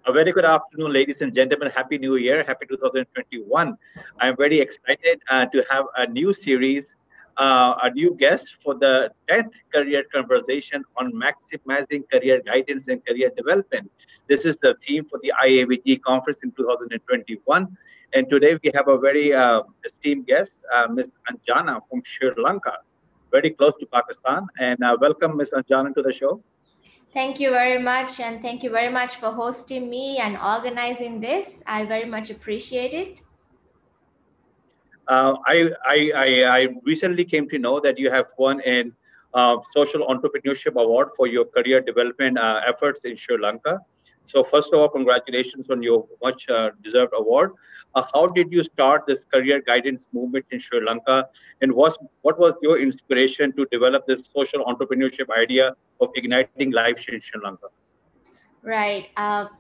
A very good afternoon, ladies and gentlemen. Happy New Year. Happy 2021. I'm very excited to have a new series, a new guest for the 10th career conversation on maximizing career guidance and career development. This is the theme for the IAVG conference in 2021. And today we have a very esteemed guest, Ms. Anjana from Sri Lanka, very close to Pakistan. And welcome, Ms. Anjana, to the show. Thank you very much, and thank you very much for hosting me and organizing this. I very much appreciate it. I recently came to know that you have won an social entrepreneurship award for your career development efforts in Sri Lanka. So first of all, congratulations on your much deserved award. How did you start this career guidance movement in Sri Lanka, and what was your inspiration to develop this social entrepreneurship idea of igniting life in Sri Lanka? Right.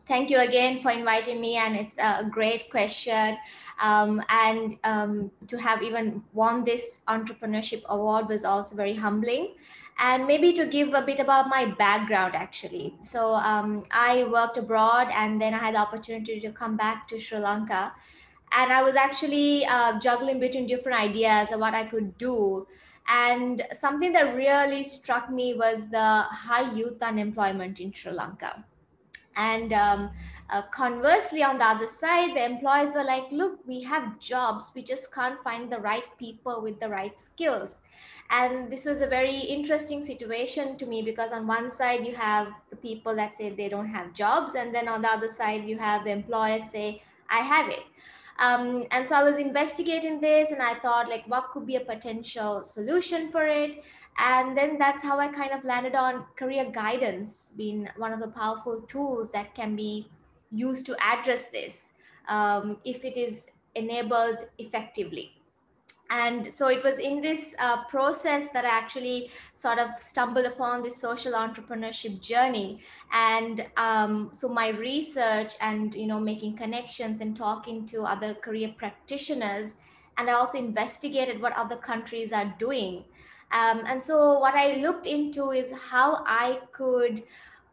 Thank you again for inviting me, and it's a great question. To have even won this entrepreneurship award was also very humbling. And maybe to give a bit about my background, actually. So I worked abroad, and then I had the opportunity to come back to Sri Lanka. And I was actually juggling between different ideas of what I could do. And something that really struck me was the high youth unemployment in Sri Lanka. And conversely, on the other side, the employers were like, look, we have jobs, we just can't find the right people with the right skills. And this was a very interesting situation to me, because on one side you have the people that say they don't have jobs, and then on the other side you have the employers say, I have it. And so I was investigating this, and I thought, like, what could be a potential solution for it. And then that's how I kind of landed on career guidance being one of the powerful tools that can be used to address this, if it is enabled effectively. And so it was in this process that I actually sort of stumbled upon this social entrepreneurship journey. And so my research and, making connections and talking to other career practitioners, and I also investigated what other countries are doing. And so what I looked into is how I could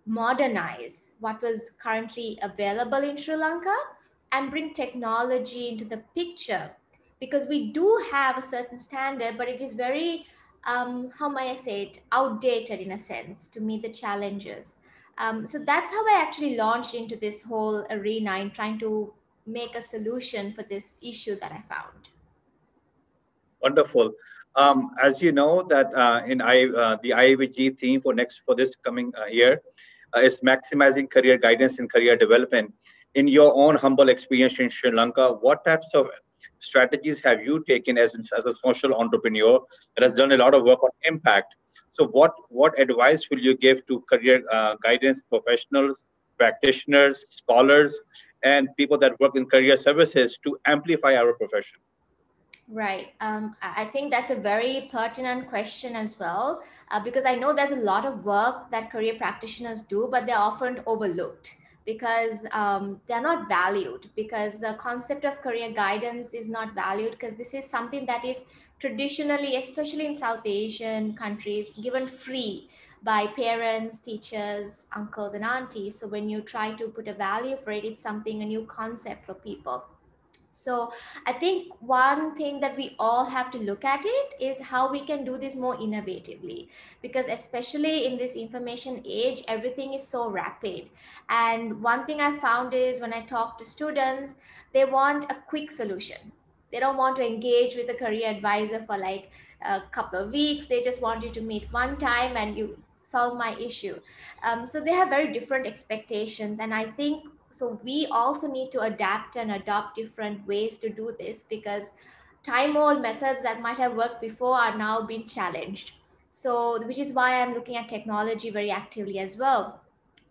modernize what was currently available in Sri Lanka and bring technology into the picture, because we do have a certain standard, but it is very, how may I say it, outdated in a sense to meet the challenges. So that's how I actually launched into this whole arena in trying to make a solution for this issue that I found. Wonderful. As you know that the IAVG theme for this coming year is maximizing career guidance and career development. In your own humble experience in Sri Lanka, what types of strategies have you taken as a social entrepreneur that has done a lot of work on impact? So what advice will you give to career guidance professionals, practitioners, scholars, and people that work in career services to amplify our profession? Right. I think that's a very pertinent question as well, because I know there's a lot of work that career practitioners do, but they're often overlooked because they're not valued, because the concept of career guidance is not valued, because this is something that is traditionally, especially in South Asian countries, given free by parents, teachers, uncles, and aunties. So when you try to put a value for it, it's something, a new concept for people. So I think one thing that we all have to look at it is how we can do this more innovatively, because especially in this information age, everything is so rapid. And one thing I found is when I talk to students, they want a quick solution. They don't want to engage with a career advisor for like a couple of weeks. They just want you to meet one time and you solve my issue. So they have very different expectations. And I think so we also need to adapt and adopt different ways to do this, because time old methods that might have worked before are now being challenged. So which is why I'm looking at technology very actively as well.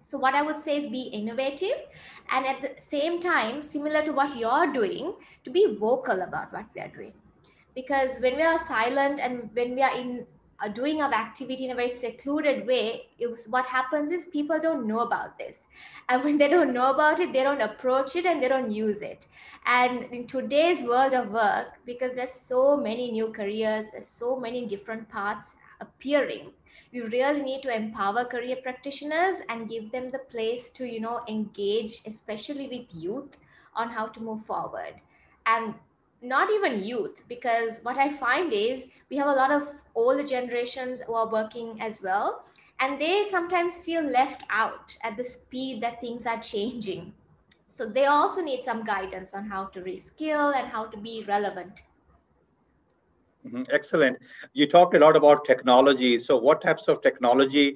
So what I would say is be innovative, and at the same time, similar to what you're doing, to be vocal about what we are doing. Because when we are silent and when we are in doing our activity in a very secluded way, what happens is people don't know about this, and when they don't know about it, they don't approach it and they don't use it. And in today's world of work, because there's so many new careers, there's so many different paths appearing. We really need to empower career practitioners and give them the place to, engage, especially with youth, on how to move forward. And not even youth, because what I find is we have a lot of older generations who are working as well, and they sometimes feel left out at the speed that things are changing. So they also need some guidance on how to reskill and how to be relevant. Excellent. You talked a lot about technology. So, what types of technology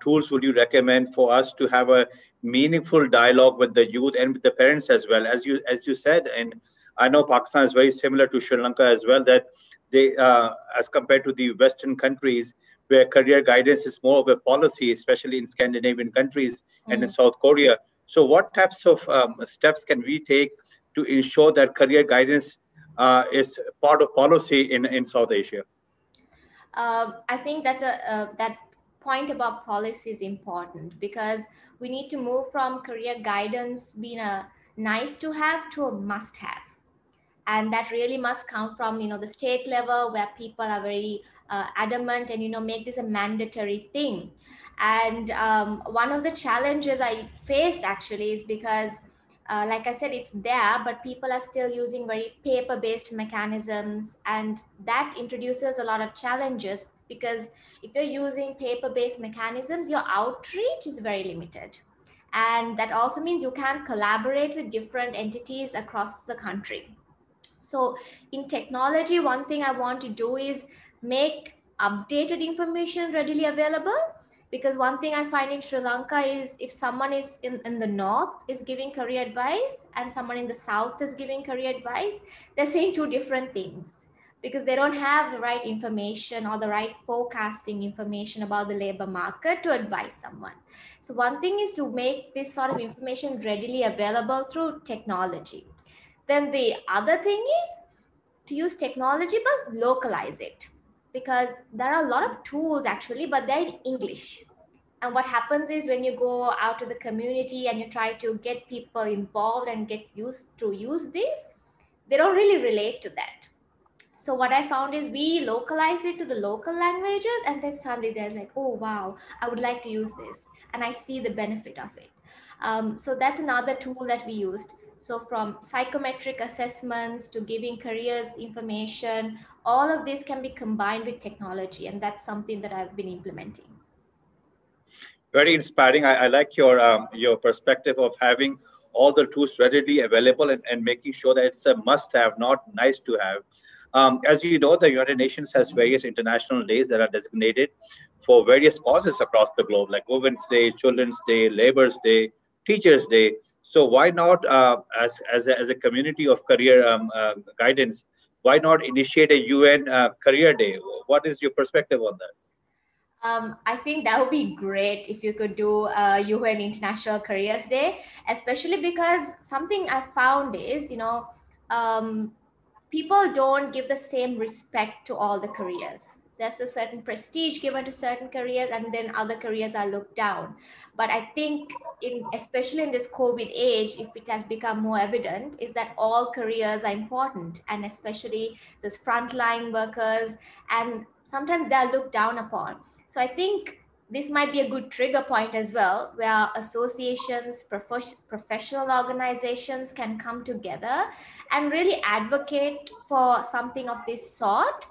tools would you recommend for us to have a meaningful dialogue with the youth and with the parents as well? As you said, and I know Pakistan is very similar to Sri Lanka as well. That they, as compared to the Western countries, where career guidance is more of a policy, especially in Scandinavian countries and in Mm. South Korea. So, what types of steps can we take to ensure that career guidance is part of policy in South Asia? I think that point about policy is important, because we need to move from career guidance being a nice to have to a must have, and that really must come from the state level, where people are very adamant and make this a mandatory thing. And one of the challenges I faced actually is because, like I said, it's there, but people are still using very paper based mechanisms, and that introduces a lot of challenges, because if you're using paper based mechanisms, your outreach is very limited, and that also means you can't collaborate with different entities across the country. So in technology, one thing I want to do is make updated information readily available. Because one thing I find in Sri Lanka is, if someone is in the north is giving career advice and someone in the south is giving career advice, they're saying two different things, because they don't have the right information or the right forecasting information about the labor market to advise someone. So one thing is to make this sort of information readily available through technology. Then the other thing is to use technology but localize it, because there are a lot of tools actually, but they're in English. And what happens is, when you go out to the community and you try to get people involved and get used to use this, they don't really relate to that. So what I found is, we localize it to the local languages, and then suddenly there's like, oh wow, I would like to use this, and I see the benefit of it. So that's another tool that we used. So from psychometric assessments to giving careers information, all of this can be combined with technology, and that's something that I've been implementing. Very inspiring. I like your perspective of having all the tools readily available, and making sure that it's a must have, not nice to have. As you know, the United Nations has various international days that are designated for various causes across the globe, like Women's Day, Children's Day, Labor's Day, Teachers Day. So why not, as a community of career guidance, why not initiate a UN Career Day? What is your perspective on that? I think that would be great if you could do UN International Careers Day, especially because something I found is, um, people don't give the same respect to all the careers. There's a certain prestige given to certain careers, and then other careers are looked down. But I think, especially in this COVID age, if it has become more evident, is that all careers are important, and especially those frontline workers, and sometimes they are looked down upon. So I think this might be a good trigger point as well, where associations, professional organizations can come together and really advocate for something of this sort,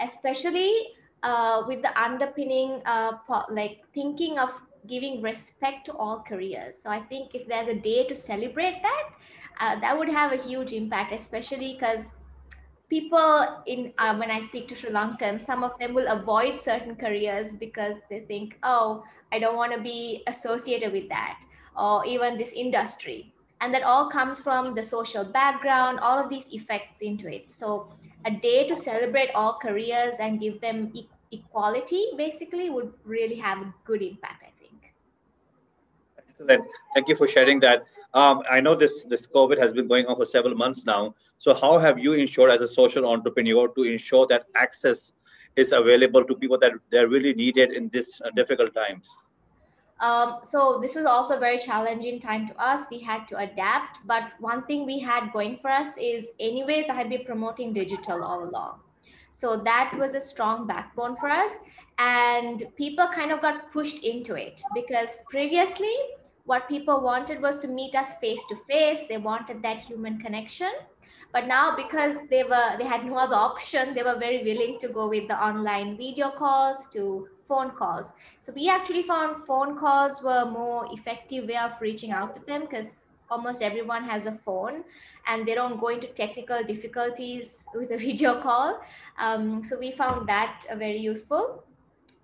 especially with the underpinning, like thinking of giving respect to all careers. So I think if there's a day to celebrate that, that would have a huge impact, especially because people in when I speak to Sri Lankans, some of them will avoid certain careers because they think, oh, I don't want to be associated with that, or even this industry. And that all comes from the social background, all of these effects into it. So a day to celebrate all careers and give them equality basically would really have a good impact, I think. Excellent. Thank you for sharing that. I know this COVID has been going on for several months now. So how have you ensured as a social entrepreneur to ensure that access is available to people that they're really needed in this difficult times? So this was also a very challenging time to us. We had to adapt, but one thing we had going for us is, anyways, I had been promoting digital all along. So that was a strong backbone for us. And people kind of got pushed into it because previously, what people wanted was to meet us face to face. They wanted that human connection. But now, because they had no other option, they were very willing to go with the online video calls to phone calls. So we actually found phone calls were more effective way of reaching out to them, because almost everyone has a phone and they don't go into technical difficulties with a video call. So we found that very useful.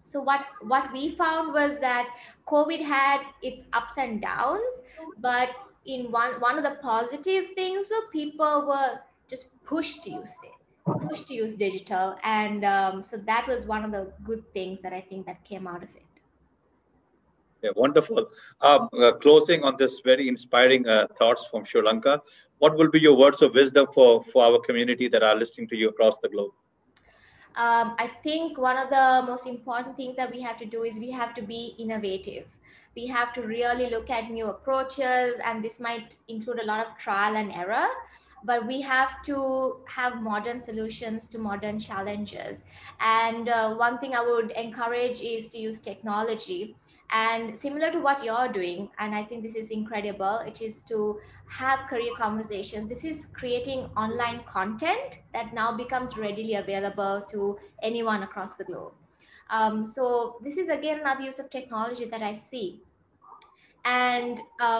So what we found was that COVID had its ups and downs, but in one of the positive things were people were just pushed to use it, pushed to use digital. And so that was one of the good things that I think that came out of it. Yeah, wonderful. Closing on this very inspiring thoughts from Sri Lanka, what will be your words of wisdom for our community that are listening to you across the globe? I think one of the most important things that we have to do is we have to be innovative. We have to really look at new approaches, and this might include a lot of trial and error. But we have to have modern solutions to modern challenges. And one thing I would encourage is to use technology. And similar to what you're doing, and I think this is incredible, it is to have career conversation. This is creating online content that now becomes readily available to anyone across the globe. So this is again another use of technology that I see. And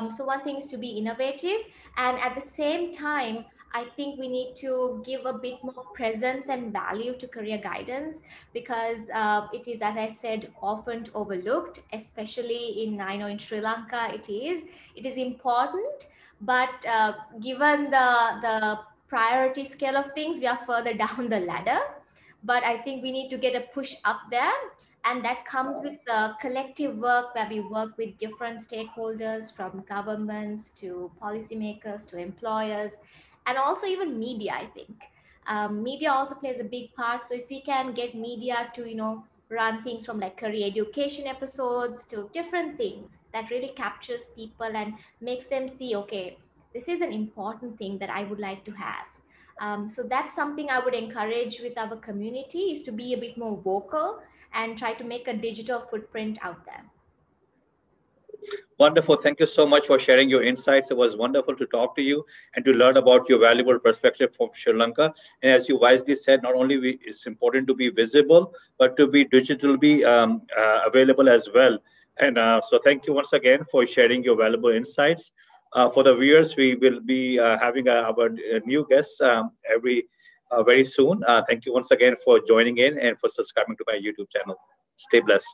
so one thing is to be innovative, and at the same time, I think we need to give a bit more presence and value to career guidance, because it is, as I said, often overlooked, especially in, I know in Sri Lanka it is important, but given the priority scale of things, we are further down the ladder. But I think we need to get a push up there, and that comes with the collective work where we work with different stakeholders, from governments to policymakers to employers, and also even media, I think. Media also plays a big part. So if we can get media to, run things from like career education episodes to different things that really captures people and makes them see, okay, this is an important thing that I would like to have. So that's something I would encourage with our community, is to be a bit more vocal and try to make a digital footprint out there. Wonderful. Thank you so much for sharing your insights. It was wonderful to talk to you and to learn about your valuable perspective from Sri Lanka. And as you wisely said, not only it's important to be visible, but to be digitally available as well. And so thank you once again for sharing your valuable insights. For the viewers, we will be having our new guests every very soon. Thank you once again for joining in and for subscribing to my YouTube channel. Stay blessed.